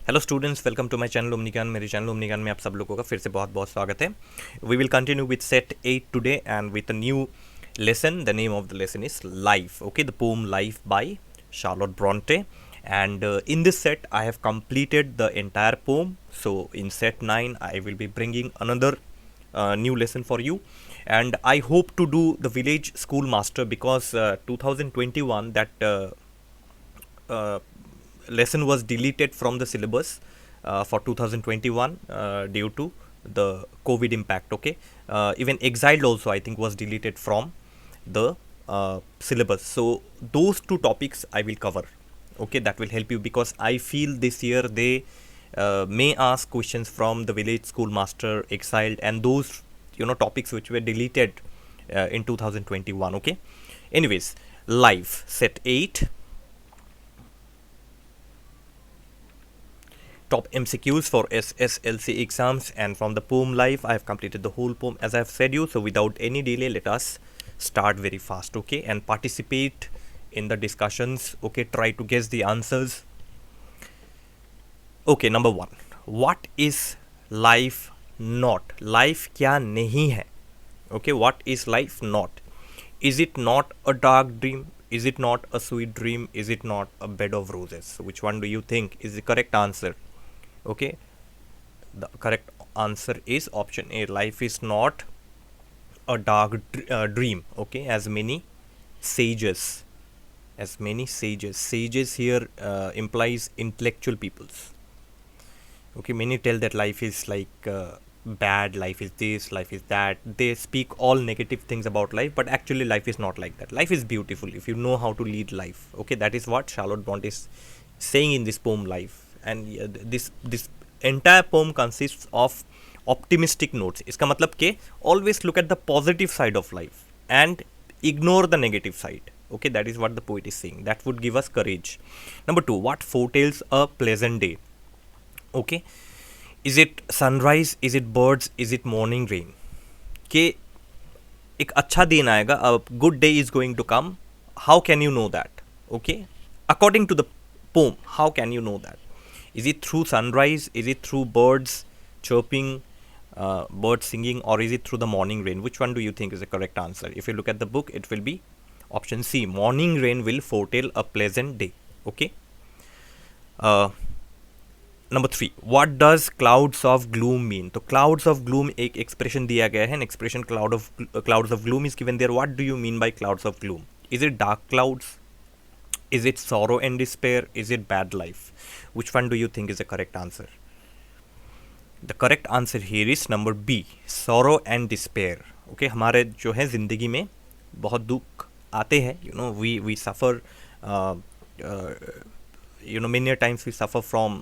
Hello students, welcome to my channel Omni Gyan. मेरे channel Omni ज्ञान में आप सब लोगों का फिर से बहुत बहुत स्वागत है। We will continue with set 8 today and with a new lesson. The name of the lesson is Life. Okay, the poem Life by Charlotte Bronte. And in this set, I have completed the entire poem. So in set 9, I will be bringing another new lesson for you. And I hope to do the village schoolmaster because 2021 that uh, lesson was deleted from the syllabus for 2021 due to the COVID impact. Okay, even exiled also I think was deleted from the syllabus. So those two topics I will cover. Okay, that will help you because I feel this year they may ask questions from the village schoolmaster, exiled, and those topics which were deleted in 2021. Okay, anyways, life set 8. Top MCQs for SSLC exams, and from the poem Life I have completed the whole poem as I have said you. So without any delay, let us start very fast, okay, and participate in the discussions. Okay, try to guess the answers. Okay, number 1, what is life not? Life क्या नहीं है? Okay, what is life not? Is it not a dark dream? Is it not a sweet dream? Is it not a bed of roses? Which one do you think is the correct answer? Okay, the correct answer is option A. Life is not a dark dream. Okay, as many sages sages here implies intellectual peoples. Okay, many tell that life is like bad, life is this, life is that. They speak all negative things about life, but actually life is not like that. Life is beautiful if you know how to lead life. Okay, that is what Charlotte Bronte is saying in this poem Life. And this entire poem consists of optimistic notes. इसका मतलब कि always look at the positive side of life and ignore the negative side. Okay, that is what the poet is saying. That would give us courage. Number 2, what foretells a pleasant day? Okay, is it sunrise, is it birds, is it morning rain? कि एक अच्छा दिन आएगा, a good day is going to come. How can you know that? Okay, according to the poem, how can you know that? Is it through sunrise? Is it through birds chirping, birds singing, or is it through the morning rain? Which one do you think is the correct answer? If you look at the book, it will be option C. Morning rain will foretell a pleasant day. Okay. Number 3, what does clouds of gloom mean? तो clouds of gloom एक expression दिया गया है. An expression clouds of gloom is given there. What do you mean by clouds of gloom? Is it dark clouds? Is it sorrow and despair? Is it bad life? Which one do you think is the correct answer? The correct answer here is number B, sorrow and despair. Okay, हमारे जो है ज़िंदगी में बहुत दुख आते हैं. We suffer. Many times we suffer from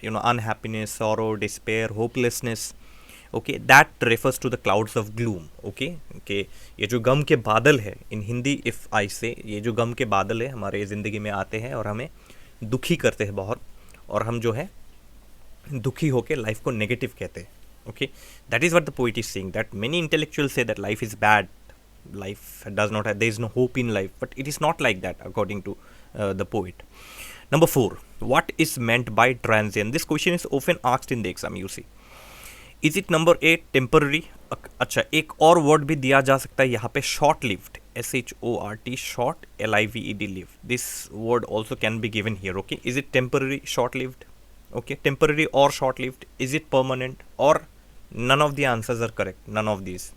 unhappiness, sorrow, despair, hopelessness. Okay, that refers to the clouds of gloom. Okay, ये जो गम के बादल है, in Hindi if I say, ये जो गम के बादल है हमारे ज़िंदगी में आते हैं और हमें दुखी करते हैं बहुत, और हम जो है दुखी होके लाइफ को नेगेटिव कहते हैं. Okay, that is what the poet is saying, that many intellectuals say that life is bad, life does not have, there is no hope in life, but it is not like that according to the poet. Number 4, what is meant by transient? This question is often asked in the exam, you see. Is it number 8, temporary? अच्छा, एक और word भी दिया जा सकता है यहाँ पे, short lived, SHORT, short, LIVED, lived. This word also can be given here. Okay, is it temporary, short lived? Okay, temporary or short lived? Is it permanent? Or none of the answers are correct, none of these.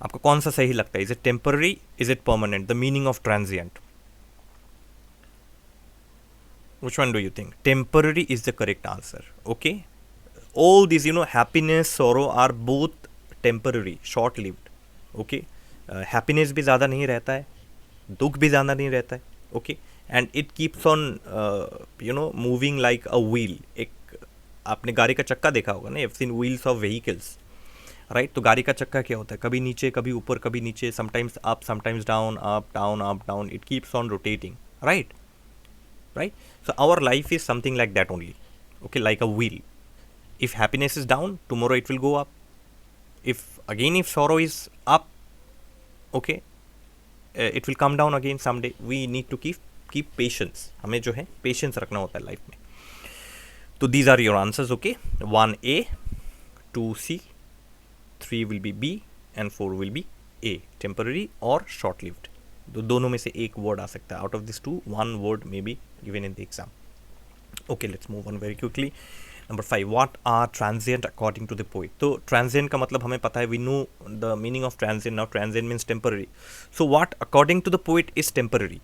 आपको कौन सा सही लगता है? Is it temporary? Is it permanent? The meaning of transient. Which one do you think? Temporary is the correct answer. Okay, all these happiness, sorrow are both temporary, short lived. Okay, happiness भी ज़्यादा नहीं रहता है, दुख भी ज़्यादा नहीं रहता है. Okay, and it keeps on moving like a wheel. एक आपने गाड़ी का चक्का देखा होगा ना, you've seen wheels of vehicles, right? तो गाड़ी का चक्का क्या होता है? कभी नीचे, कभी ऊपर, कभी नीचे, sometimes up, sometimes down, up, down, up, down. It keeps on rotating, right? So our life is something like that only. Okay, like a wheel. If happiness is down, tomorrow it will go up. If sorrow is up, okay, it will come down again someday. We need to keep patience. हमें जो है patience रखना होता है life में. So these are your answers. Okay, 1A, 2C, 3 will be B and 4 will be A, temporary or short lived. तो दोनों में से एक वर्ड आ सकता है. Out of this two, one word may be given in the exam. Okay, let's move on very quickly. Number 5, what are transient according to the poet. तो transient का मतलब हमें पता है, we know the meaning of transient now. Transient means temporary. So what according to the poet is temporary?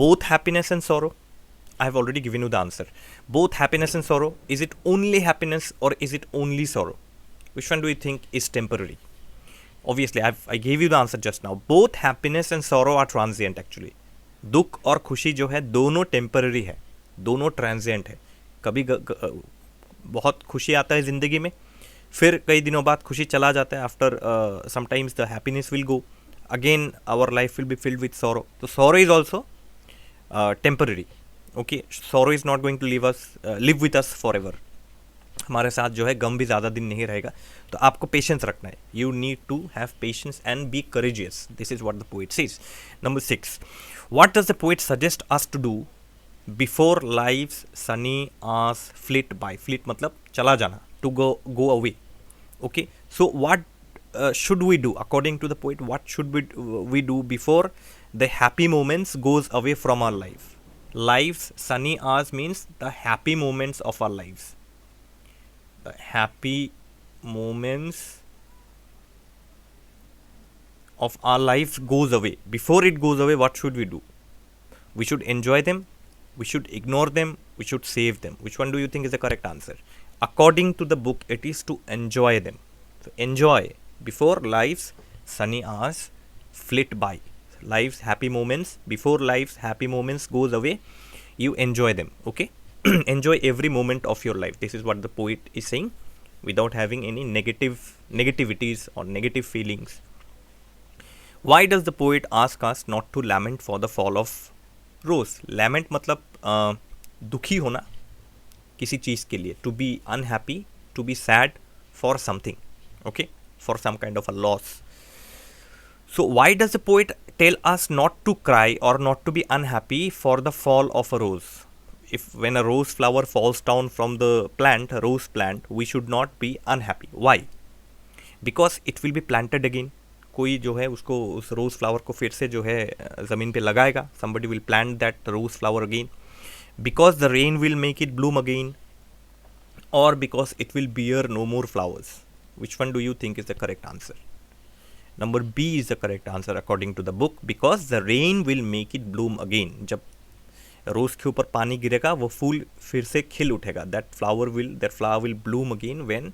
Both happiness and sorrow. I have already given you the answer. Both happiness and sorrow. Is it only happiness or is it only sorrow? Which one do you think is temporary? Obviously, I gave you the answer just now. Both happiness and sorrow are transient actually. दुख और खुशी जो है दोनों temporary है, दोनों transient है. कभी बहुत खुशी आता है ज़िंदगी में, फिर कई दिनों बाद खुशी चला जाता है. After sometimes the happiness will go, again our life will be filled with sorrow. तो sorrow is also temporary. Okay, sorrow is not going to live with us forever. हमारे साथ जो है गम भी ज़्यादा दिन नहीं रहेगा. तो आपको पेशेंस रखना है. You need to have patience and be courageous. This is what the poet says. Number 6, what does the poet suggest us to do before life's sunny hours flit by. Flit मतलब चला जाना, to go away. Okay, so what should we do according to the poet? What should we do before the happy moments goes away from our life? Life's sunny hours means the happy moments of our lives. The happy moments of our lives goes away. Before it goes away, what should we do? We should enjoy them, we should ignore them, we should save them. Which one do you think is the correct answer? According to the book, it is to enjoy them. So enjoy before life's sunny hours flit by. Life's happy moments, before life's happy moments goes away, you enjoy them. Okay, enjoy every moment of your life. This is what the poet is saying, without having any negativities or negative feelings. Why does the poet ask us not to lament for the fall of rose? Lament मतलब दुखी होना किसी चीज़ के लिए. To be unhappy, to be sad for something. Okay, for some kind of a loss. So why does the poet tell us not to cry or not to be unhappy for the fall of a rose? If when a rose flower falls down from the plant, a rose plant, we should not be unhappy. Why? Because it will be planted again. कोई जो है उसको, उस rose flower को फिर से जो है ज़मीन पे लगाएगा. Somebody will plant that rose flower again. Because the rain will make it bloom again, or because it will bear no more flowers. Which one do you think is the correct answer? Number B is the correct answer according to the book, because the rain will make it bloom again. जब रोज़ के ऊपर पानी गिरेगा वो फूल फिर से खिल उठेगा. That flower will bloom again when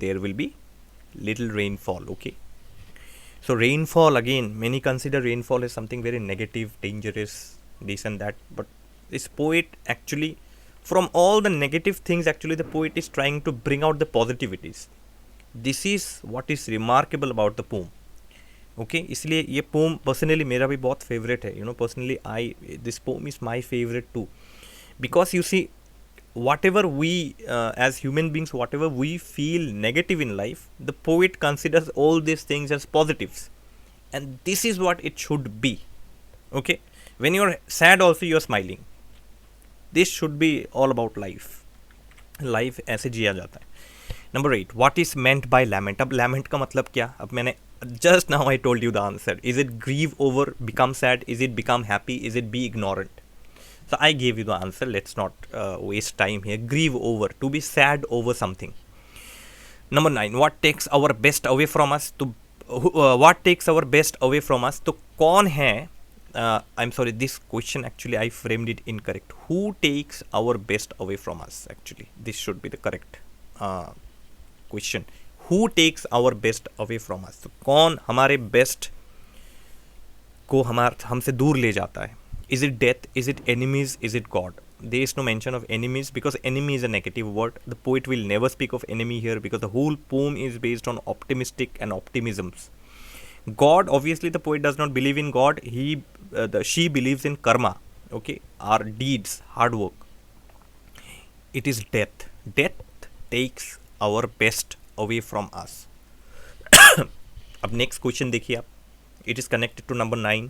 there will be little rainfall. Okay, so rainfall, again many consider rainfall as something very negative, dangerous, this and that, but this poet actually, from all the negative things, actually the poet is trying to bring out the positivities. This is what is remarkable about the poem. Okay, इसलिए ये poem personally मेरा भी बहुत favorite है. You know, personally this poem is my favorite too, because you see, whatever we as human beings, whatever we feel negative in life, the poet considers all these things as positives, and this is what it should be. Okay, when you're sad also you're smiling. This should be all about life. Life ऐसे जिया जाता है. Number 8, what is meant by lament? अब lament का मतलब क्या? अब मैंने just now I told you the answer. Is it grieve over, become sad? Is it become happy? Is it be ignorant? So I gave you the answer. Let's not waste time here. Grieve over, to be sad over something. Number 9, what takes our best away from us? तो what takes our best away from us? तो कौन है? I'm sorry, this question actually I framed it incorrect. Who takes our best away from us? Actually, this should be the correct question. Who takes our best away from us? तो कौन हमारे best को हमसे दूर ले जाता है? Is it death? Is it enemies? Is it God? There is no mention of enemies, because enemy is a negative word. The poet will never speak of enemy here, because the whole poem is based on optimistic and optimisms. God, obviously the poet does not believe in God. She believes in karma. Okay, our deeds, hard work. It is death. Death takes our best away from us. अब next question देखिए आप. It is connected to number 9.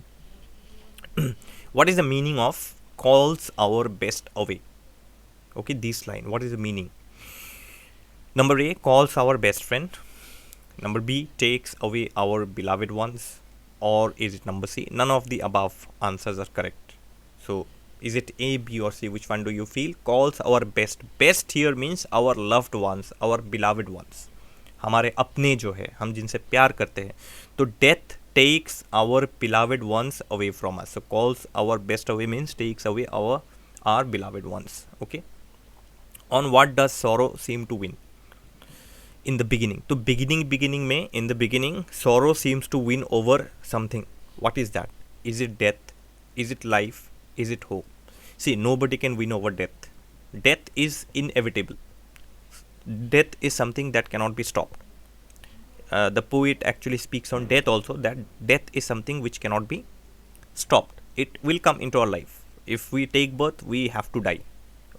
What is the meaning of calls our best away? Okay, this line, what is the meaning? Number A, calls our best friend. Number B, takes away our beloved ones. Or is it number C? None of the above answers are correct. So is it A, B or C? Which one do you feel? Calls our best. Best here means our loved ones, our beloved ones. हमारे अपने जो है, हम जिनसे प्यार करते हैं. तो death takes our beloved ones away from us. So calls our best away means takes away our beloved ones. Okay. On what does sorrow seem to win? In the beginning. तो beginning में, in the beginning, sorrow seems to win over something. What is that? Is it death? Is it life? Is it hope? See, nobody can win over death. Death is inevitable. Death is something that cannot be stopped. The poet actually speaks on death also, that death is something which cannot be stopped. It will come into our life. If we take birth, we have to die.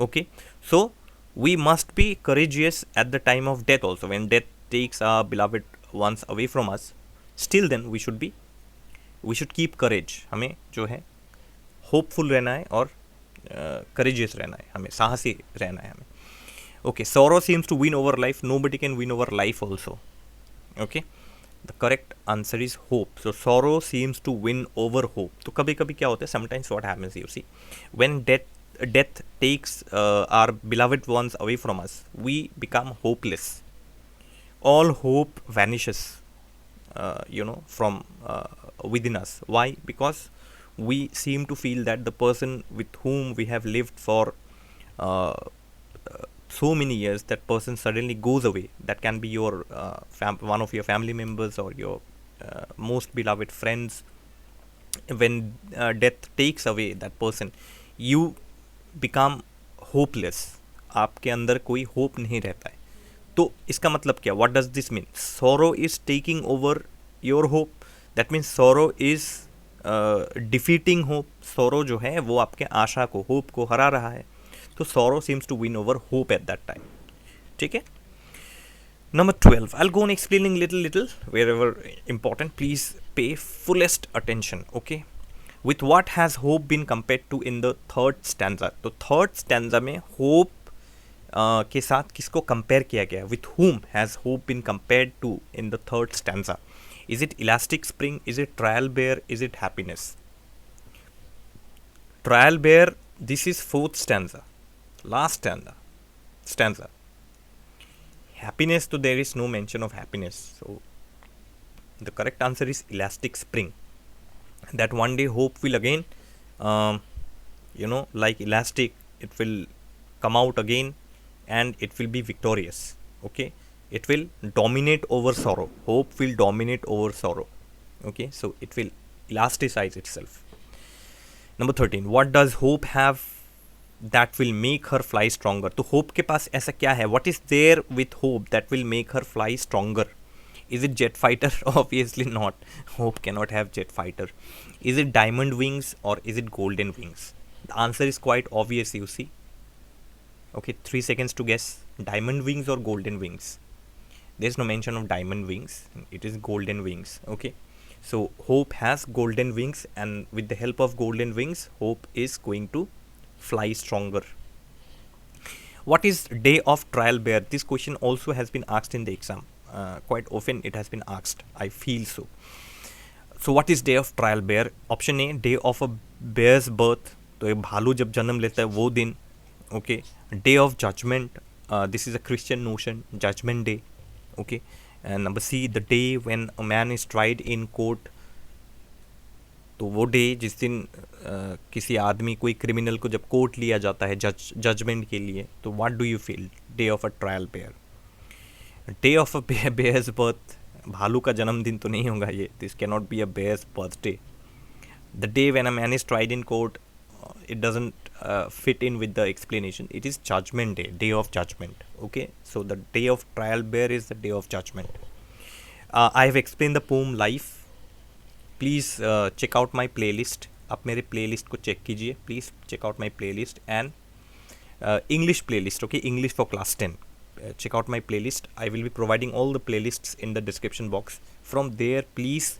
Okay, so we must be courageous at the time of death also. When death takes our beloved ones away from us, still then we should keep courage. हमें जो है hopeful रहना है और courageous रहना है, हमें साहसी रहना है हमें. Okay, sorrow seems to win over life. Nobody can win over life also. Okay, the correct answer is hope. So sorrow seems to win over hope. तो कभी कभी क्या होता है, sometimes what happens, you see, when death takes our beloved ones away from us, we become hopeless. All hope vanishes, from within us. Why? Because we seem to feel that the person with whom we have lived for so many years, that person suddenly goes away. That can be your one of your family members or your most beloved friends. When death takes away that person, you become hopeless. आपके अंदर कोई hope नहीं रहता है. तो इसका मतलब क्या? What does this mean? Sorrow is taking over your hope. That means sorrow is defeating hope. Sorrow जो है वो आपके आशा को, hope को हरा रहा है. तो sorrow seems to win over hope at that time. ठीक है. Number 12. I'll go on explaining little wherever important. Please pay fullest attention. Okay. With what has hope been compared to in the third stanza? तो third stanza में hope के साथ किसको compare किया गया? With whom has hope been compared to in the third stanza? Is it elastic spring? Is it trial bear? Is it happiness? Trial bear, this is fourth stanza. Last stanza. Happiness, so there is no mention of happiness. So the correct answer is elastic spring. That one day hope will again, like elastic, it will come out again and it will be victorious. Okay, it will dominate over sorrow. Hope will dominate over sorrow. Okay, so it will elasticize itself. Number 13. What does hope have that will make her fly stronger? तो hope के पास ऐसा क्या है? What is there with hope that will make her fly stronger? Is it jet fighter? Obviously not. Hope cannot have jet fighter. Is it diamond wings or is it golden wings? The answer is quite obvious, you see. Okay, 3 seconds to guess. Diamond wings or golden wings? There's no mention of diamond wings. It is golden wings. Okay, so hope has golden wings, and with the help of golden wings, hope is going to fly stronger. What is day of trial bear? This question also has been asked in the exam. Quite often it has been asked, I feel so. So what is day of trial bear? Option A, day of a bear's birth. तो एक भालू जब जन्म लेता है वो दिन. Okay. Day of judgment. This is a Christian notion. Judgment day. Okay. And number C, the day when a man is tried in court. तो वो डे जिस दिन किसी आदमी, कोई क्रिमिनल को जब कोर्ट लिया जाता है जजमेंट के लिए, तो what do you feel? Day of a trial bear. Day of a bear's birth, भालू का जन्मदिन तो नहीं होगा ये. This can not be a bear's birthday. The day when a man is tried in court, it doesn't fit in with the explanation. It is judgment day, day of judgment. Okay, so the day of trial bear is the day of judgment. I have explained the poem Life. Please check out my playlist. आप मेरे playlist को check कीजिए. Please check out my playlist and English playlist. Okay, English for class 10. Check out my playlist. I will be providing all the playlists in the description box. From there, please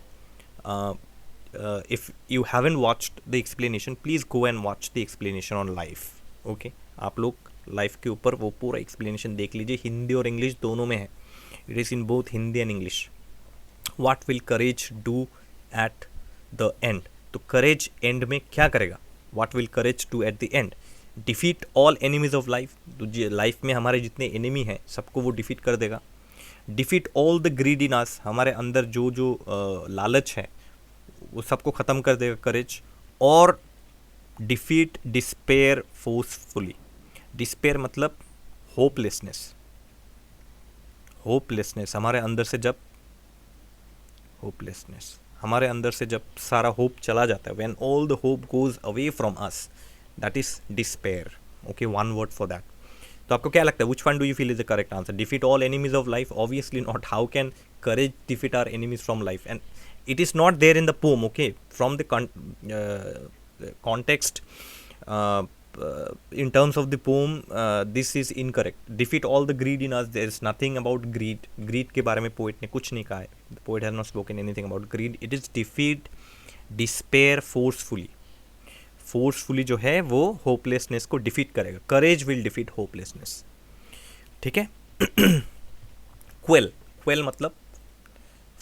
if you haven't watched the explanation, please go and watch the explanation on Life. Okay, आप लोग life के ऊपर, वो पूरा explanation देख लीजिए, हिंदी और English दोनों में है, it is in both Hindi and English. What will courage do at the end. तो करेज एंड में क्या करेगा, what will courage do at the end. Defeat all enemies of life. तो लाइफ में हमारे जितने एनिमी हैं सबको वो डिफीट कर देगा. Defeat all the greed in us. हमारे अंदर जो जो लालच है वो सबको ख़त्म कर देगा करेज. और डिफीट डिस्पेयर फोर्सफुली. डिस्पेयर मतलब होपलेसनेस. होपलेसनेस हमारे अंदर से जब होपलेसनेस हमारे अंदर से जब सारा होप चला जाता है, when all the hope goes away from us, that is despair. Okay, one word for that. तो आपको क्या लगता है, which one do you feel is the correct answer? Defeat all enemies of life? Obviously not. How can courage defeat our enemies from life? And it is not there in the poem. Okay, from the context, in terms of the poem, this is incorrect. Defeat all the greed in us. There is nothing about greed. Greed के बारे में poet ने कुछ नहीं कहा है. The poet has not spoken anything about greed. It is defeat despair forcefully. Forcefully जो है वो होपलेसनेस को डिफीट करेगा. Courage will defeat hopelessness. ठीक है. क्वेल. क्वेल मतलब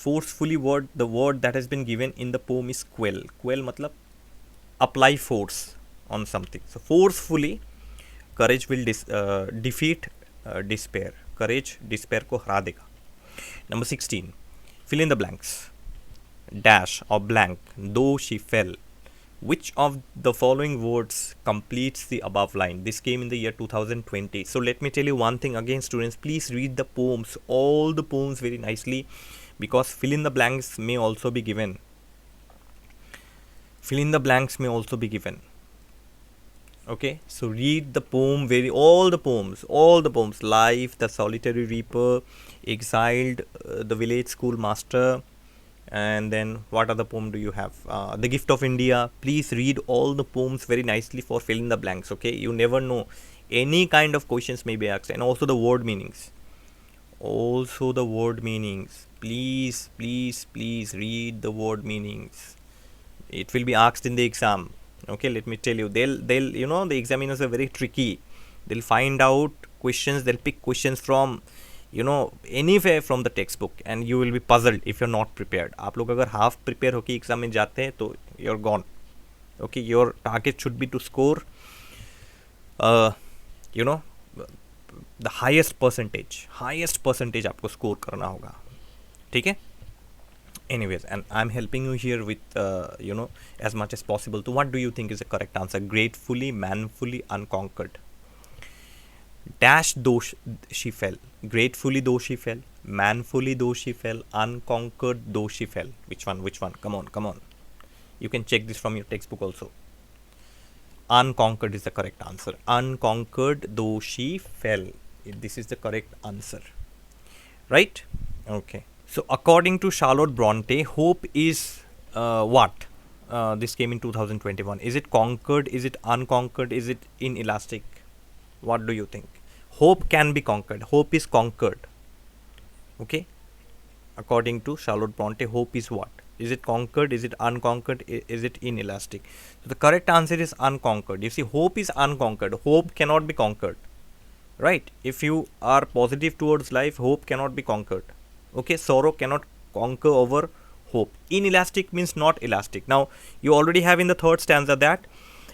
forcefully word. The word that has been given in the poem is quell. Quell मतलब apply force on something. So forcefully courage will defeat despair. Courage despair को हरा देगा. Number 16, fill in the blanks. Dash और blank. Though she fail. Which of the following words completes the above line? This came in the year 2020. So let me tell you one thing again, students. Please read the poems, all the poems very nicely, because fill in the blanks may also be given. Fill in the blanks may also be given. Okay, so read the poem all the poems. Life, The Solitary Reaper, Exiled, The Village Schoolmaster. And then what other poem do you have? The Gift of India. Please read all the poems very nicely for filling the blanks. Okay, you never know, any kind of questions may be asked. And also the word meanings. Please read the word meanings. It will be asked in the exam. Okay, let me tell you, they'll the examiners are very tricky. They'll find out questions. They'll pick questions from anywhere from the textbook, and you will be puzzled if you're not prepared. आप लोग अगर half prepare होके exam में जाते हैं तो you're gone. Okay, your target should be to score the highest percentage आपको score करना होगा. ठीक है. Anyways, and I'm helping you here with as much as possible. So what do you think is the correct answer? Gratefully, manfully, unconquered. Dash though she fell. Gratefully though she fell. Manfully though she fell. Unconquered though she fell. Which one? Come on. You can check this from your textbook also. Unconquered is the correct answer. Unconquered though she fell. This is the correct answer. Right? Okay. So according to Charlotte Bronte, hope is what? This came in 2021. Is it conquered? Is it unconquered? Is it inelastic? What do you think? Hope can be conquered. Hope is conquered. Okay. According to Charlotte Bronte, hope is what? Is it conquered? Is it unconquered? Is it inelastic? So the correct answer is unconquered. You see, hope is unconquered. Hope cannot be conquered. Right? If you are positive towards life, hope cannot be conquered. Okay. Sorrow cannot conquer over hope. Inelastic means not elastic. Now, you already have in the third stanza that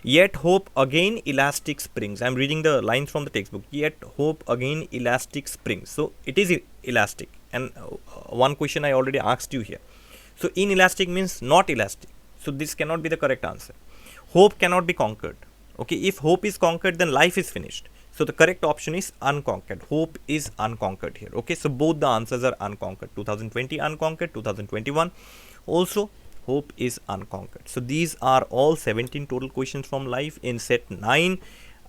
yet hope again elastic springs. I am reading the lines from the textbook. Yet hope again elastic springs. So it is elastic. And one question I already asked you here. So inelastic means not elastic. So this cannot be the correct answer. Hope cannot be conquered. Okay, if hope is conquered, then life is finished. So the correct option is unconquered. Hope is unconquered here. Okay, so both the answers are unconquered. 2020 unconquered, 2021 also hope is unconquered. So these are all 17 total questions from life in set 9.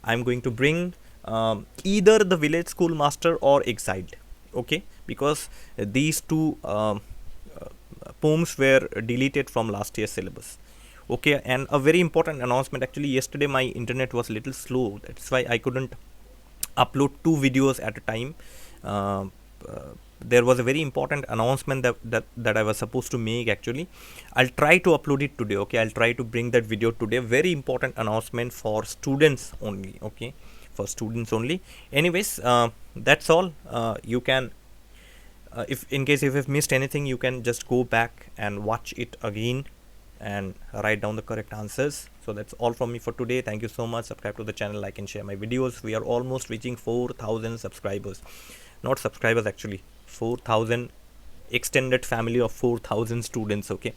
I'm going to bring either the village schoolmaster or exiled. Okay, because these two poems were deleted from last year's syllabus. Okay, and a very important announcement. Actually, yesterday my internet was a little slow. That's why I couldn't upload 2 videos at a time. There was a very important announcement that I was supposed to make. Actually, I'll try to upload it today. Okay, I'll try to bring that video today. Very important announcement for students only. Okay, for students only. Anyways, that's all. You can if in case if you've missed anything, you can just go back and watch it again and write down the correct answers. So that's all from me for today. Thank you so much. Subscribe to the channel, like and share my videos. We are almost reaching 4,000 subscribers, not subscribers actually, 4,000 extended family of 4,000 students. Okay,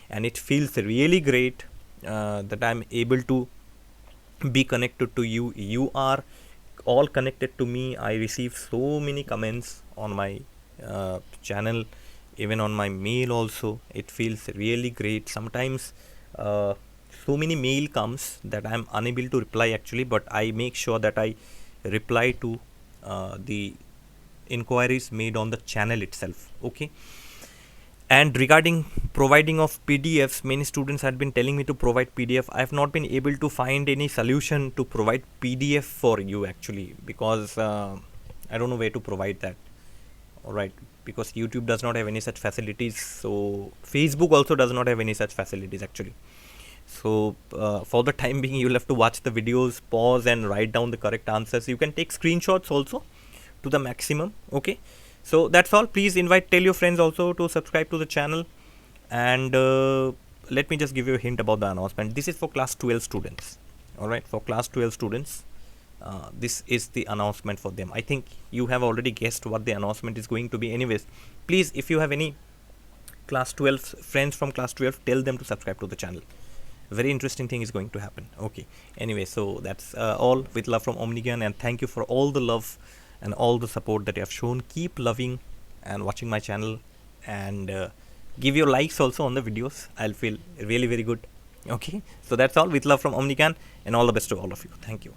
and it feels really great that I'm able to be connected to you. You are all connected to me. I receive so many comments on my channel, even on my mail also. It feels really great. Sometimes so many mail comes that I'm unable to reply actually, but I make sure that I reply to the inquiries made on the channel itself. Okay, and regarding providing of PDFs, many students had been telling me to provide PDF. I have not been able to find any solution to provide PDF for you actually, because I don't know where to provide that. Alright, because YouTube does not have any such facilities, so Facebook also does not have any such facilities actually. So for the time being, you'll have to watch the videos, pause and write down the correct answers. You can take screenshots also to the maximum. Okay, so that's all. Please tell your friends also to subscribe to the channel. And let me just give you a hint about the announcement. This is for class 12 students. Alright, for class 12 students, this is the announcement for them. I think you have already guessed what the announcement is going to be. Anyways, please, if you have any class 12 friends from class 12, tell them to subscribe to the channel. Very interesting thing is going to happen. Okay, anyway, so that's all. With love from Omni Gyan, and thank you for all the love and all the support that you have shown. Keep loving and watching my channel, and give your likes also on the videos. I'll feel really very good. Okay, so that's all. With love from Omni Gyan, and all the best to all of you. Thank you.